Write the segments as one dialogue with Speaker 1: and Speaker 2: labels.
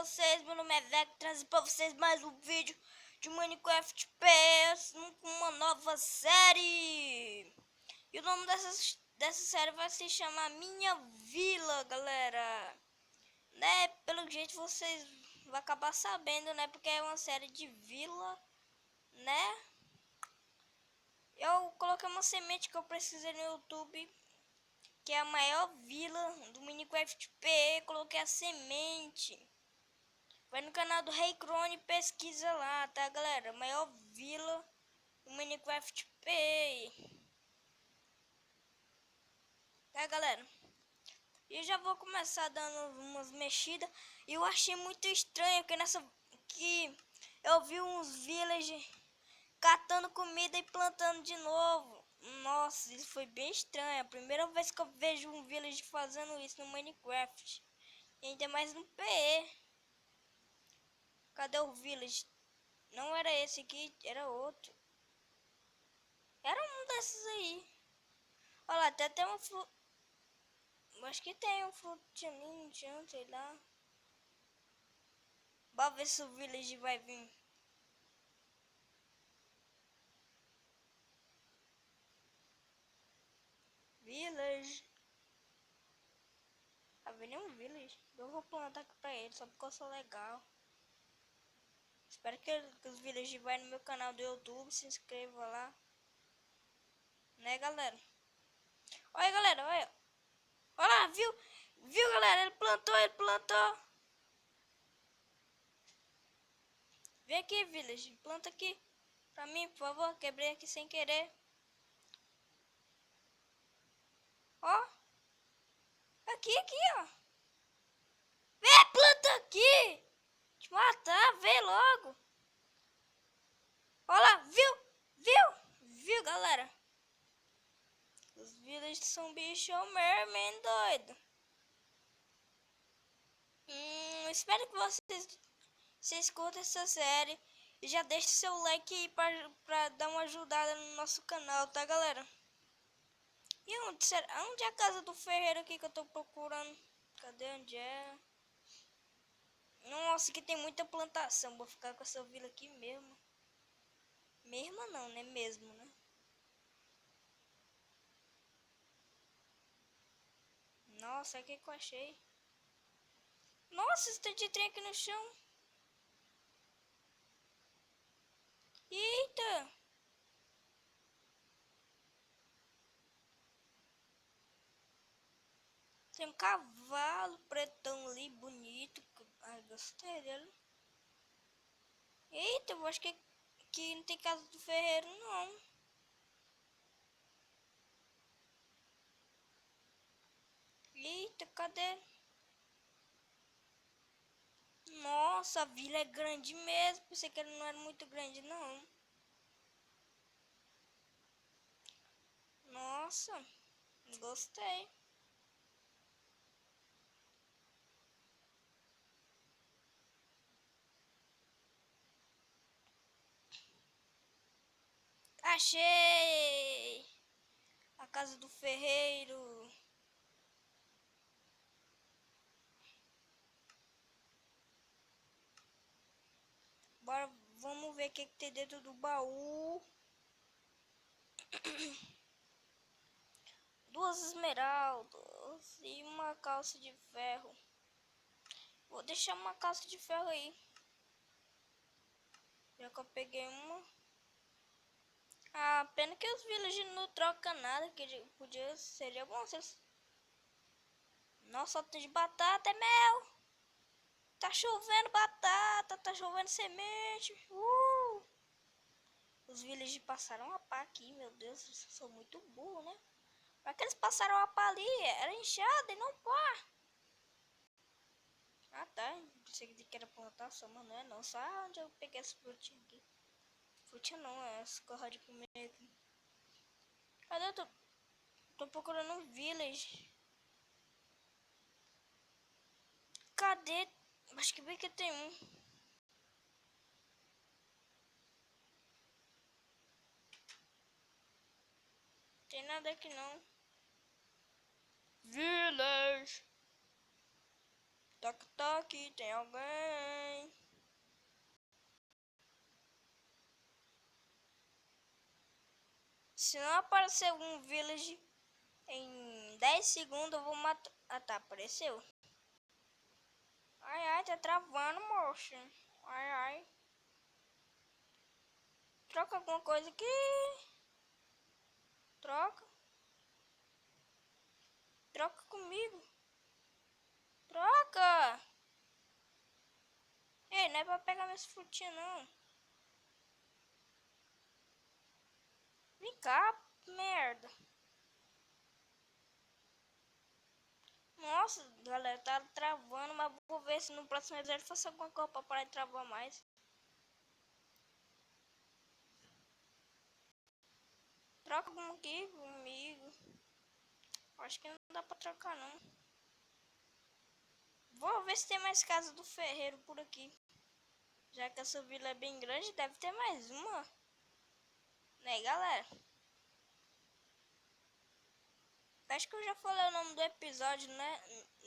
Speaker 1: vocês? Meu nome é Vec, trazer pra vocês mais um vídeo de Minecraft PS com uma nova série. E o nome dessa série vai se chamar Minha Vila, galera. Né? Pelo jeito vocês vão acabar sabendo, né? Porque é uma série de vila, né? Eu coloquei uma semente que eu precisei no YouTube, que é a maior vila do Minecraft PE. Coloquei a semente. Vai no canal do Rei Crone e pesquisa lá, tá, galera? Maior vila do Minecraft PE. Tá, galera? E já vou começar dando umas mexidas. E eu achei muito estranho que eu vi uns villagers catando comida e plantando de novo. Nossa, isso foi bem estranho. A primeira vez que eu vejo um village fazendo isso no Minecraft. E ainda mais no PE. Cadê o village? Não era esse aqui, era outro. Era um desses aí. Olha lá, até uma fruta. Acho que tem um frutinho, sei lá. Bora ver se o village vai vir. Village. Tá vendo um village? Eu vou plantar aqui pra ele, só porque eu sou legal. Espero que os village vai no meu canal do YouTube, se inscreva lá. Né, galera? Olha, galera, olha. Olha lá, viu? Viu, galera? Ele plantou. Vem aqui, village. Planta aqui. Pra mim, por favor. Quebrei aqui sem querer. Ó. Aqui, ó. Vem, planta aqui. Te matar, vem logo. Olha lá, viu, galera? Os villagers são bicho mesmo, doido. Espero que vocês curtam essa série. E já deixe seu like aí pra dar uma ajudada no nosso canal, tá, galera? E onde é a casa do ferreiro aqui que eu tô procurando? Cadê, onde é? Nossa, aqui tem muita plantação. Vou ficar com essa vila aqui mesmo. Mesmo não, né? Mesmo, né? Nossa, o que eu achei? Nossa, esse tanto de trem aqui no chão. Eita! Tem um cavalo pretão ali, bonito. Ai, gostei dele. Eita, eu acho que aqui não tem casa do ferreiro, não. Eita, cadê? Nossa, a vila é grande mesmo. Pensei que ele não era muito grande, não. Nossa, gostei. Achei! A casa do ferreiro. Bora, vamos ver o que tem dentro do baú. Duas esmeraldas e uma calça de ferro. Vou deixar uma calça de ferro aí. Já que eu peguei uma. Ah, pena que os villagers não trocam nada. Que seria bom se eles... Nossa, só tem de batata, é mel. Tá chovendo batata, tá chovendo semente. Os villagers passaram a pá aqui, meu Deus, eu sou muito burro, né? Pra que eles passaram a pá ali? Era enxada e não pá. Ah, tá. Pensei que era plantação, mas não é não. Só onde eu peguei essa frutinha aqui. Frutinha não, é essa corra de comer aqui. Cadê? Eu tô procurando um village. Cadê? Acho que bem que tem um. Tem nada aqui não. Village. Toc toc. aqui tem alguém. Se não aparecer algum village em 10 segundos, eu vou matar. Ah, tá, apareceu. Ai, ai, tá travando, moço. Ai, ai. Troca alguma coisa aqui. Troca. Troca comigo. Troca. Ei, não é pra pegar minhas frutinhas, não. Vem cá, merda. Nossa, galera, tá travando, mas vou ver se no próximo episódio faço alguma coisa pra parar de travar mais. Troca algum aqui comigo. Acho que não dá pra trocar, não. Vou ver se tem mais casa do ferreiro por aqui. Já que essa vila é bem grande, deve ter mais uma. Né, galera? Acho que eu já falei o nome do episódio, né?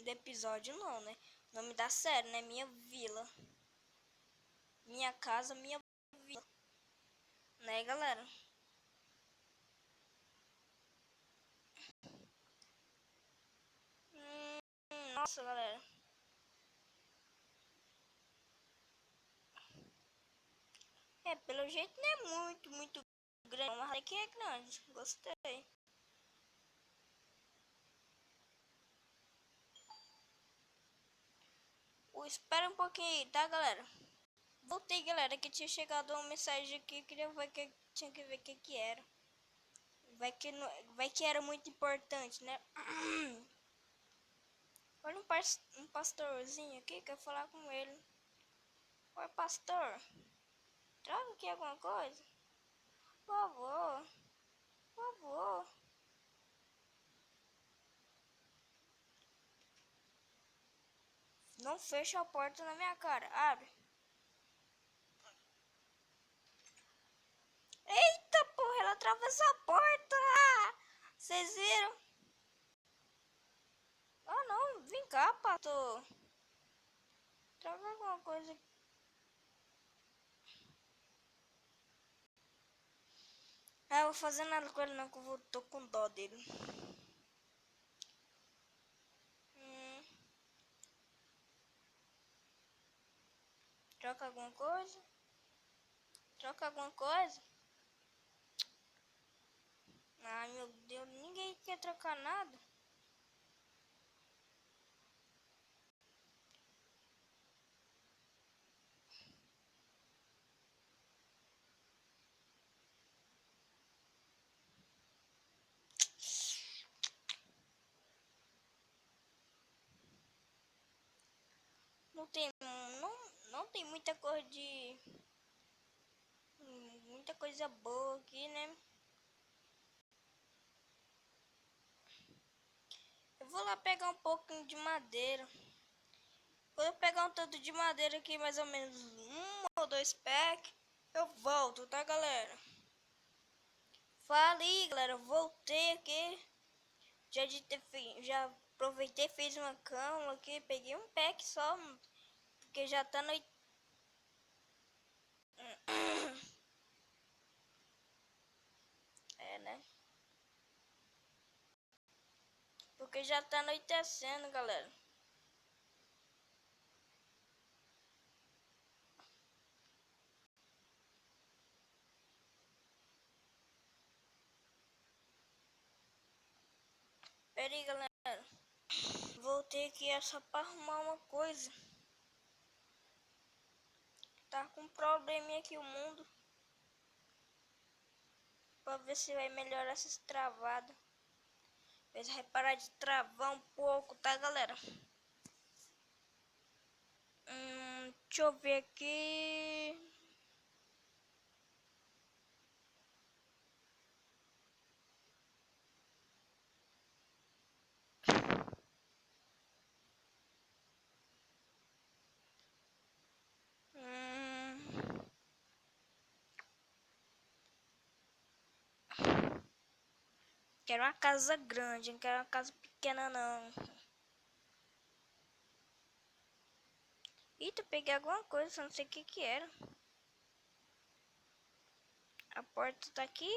Speaker 1: Do episódio não, né? O nome da série, né? Minha vila. Minha casa, minha vila. Né, galera? Nossa, galera. É, pelo jeito não é muito grande. Mas aqui é grande. Gostei. Espera um pouquinho aí, tá, galera? Voltei, galera, que tinha chegado uma mensagem aqui. Queria ver que tinha que ver o que era. Vai que era muito importante, né? Olha um pastorzinho aqui, quer falar com ele. Oi, pastor. Traga aqui alguma coisa. Por favor. Por favor. Não fecha a porta na minha cara. Abre. Eita, porra, ela atravessou a porta. Vocês viram? Ah, não. Vem cá, pastor. Traga alguma coisa. Ah, eu vou fazer nada com ele não, que eu tô com dó dele. Troca alguma coisa? Troca alguma coisa? Ai, meu Deus, ninguém quer trocar nada. Não tem, não tem muita coisa de... Muita coisa boa aqui, né? Eu vou lá pegar um pouquinho de madeira. Quando eu pegar um tanto de madeira aqui, mais ou menos 1 ou 2 packs, eu volto, tá, galera? Fala aí, galera, voltei aqui. Já aproveitei, fiz uma cama aqui, peguei um pack só, porque já tá noite. É, né? Porque já tá anoitecendo, galera. Pera aí, galera. Voltei aqui é só pra arrumar uma coisa. Tá com um probleminha aqui o mundo. Pra ver se vai melhorar essas travadas. Ver se vai parar de travar um pouco, tá, galera? Deixa eu ver aqui. Quero uma casa grande, não quero uma casa pequena não. Eita, peguei alguma coisa, só não sei o que que era. A porta tá aqui.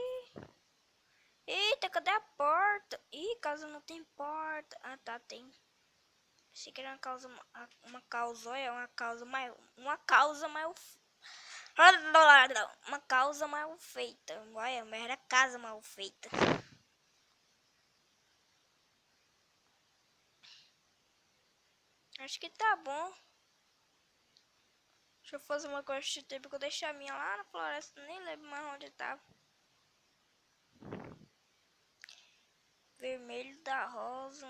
Speaker 1: Eita, cadê a porta? Ih, casa não tem porta. Ah, tá, tem. Achei que era uma causa, olha, uma causa mais, uma causa mal feita. Olha, mas era casa mal feita. Acho que tá bom. Deixa eu fazer uma coisa de tempo que eu deixei a minha lá na floresta, nem lembro mais onde tava. Vermelho da rosa.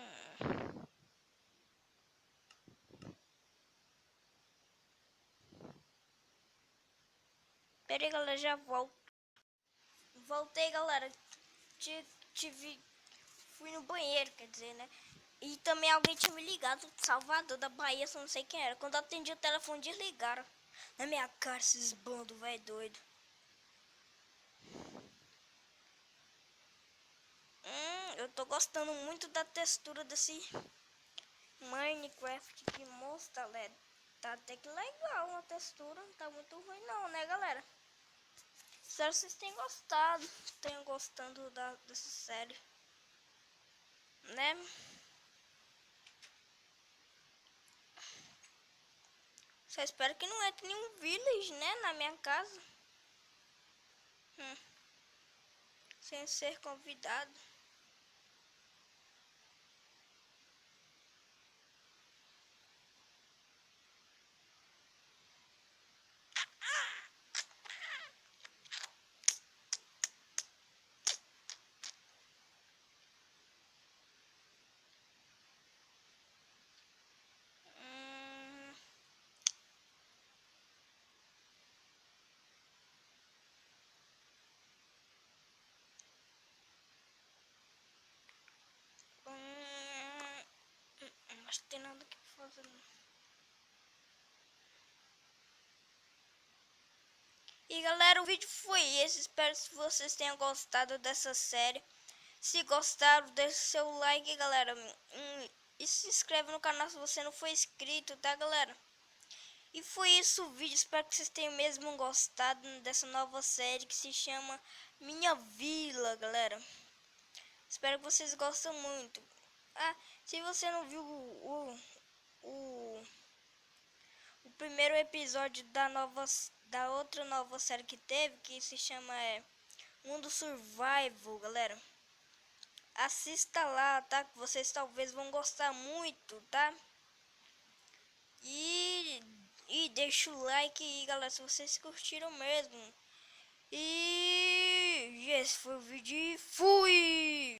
Speaker 1: Pera aí, galera, já volto. Voltei, galera. Tive. Fui no banheiro, quer dizer, né? E também alguém tinha me ligado do Salvador, da Bahia, só não sei quem era. Quando eu atendi o telefone, desligaram. Na minha cara, esses bandos, velho, doido. Eu tô gostando muito da textura desse Minecraft que mostra, galera. Tá até que legal a textura, não tá muito ruim não, né, galera? Espero que vocês tenham gostado, tenham gostando dessa série, né? Só espero que não entre nenhum village, né, na minha casa. Sem ser convidado. Hum, Acho que tem nada que fazer. E galera, o vídeo foi esse. Espero que vocês tenham gostado dessa série. Se gostaram, deixe seu like, galera. E se inscreve no canal se você não for inscrito, tá, galera? E foi isso o vídeo. Espero que vocês tenham mesmo gostado dessa nova série que se chama Minha Vila, galera. Espero que vocês gostem muito. Ah, se você não viu o o primeiro episódio da outra nova série que teve, que se chama Mundo Survival, galera. Assista lá, tá? Que vocês talvez vão gostar muito, tá? E deixa o like aí, galera, se vocês curtiram mesmo. E esse foi o vídeo e fui!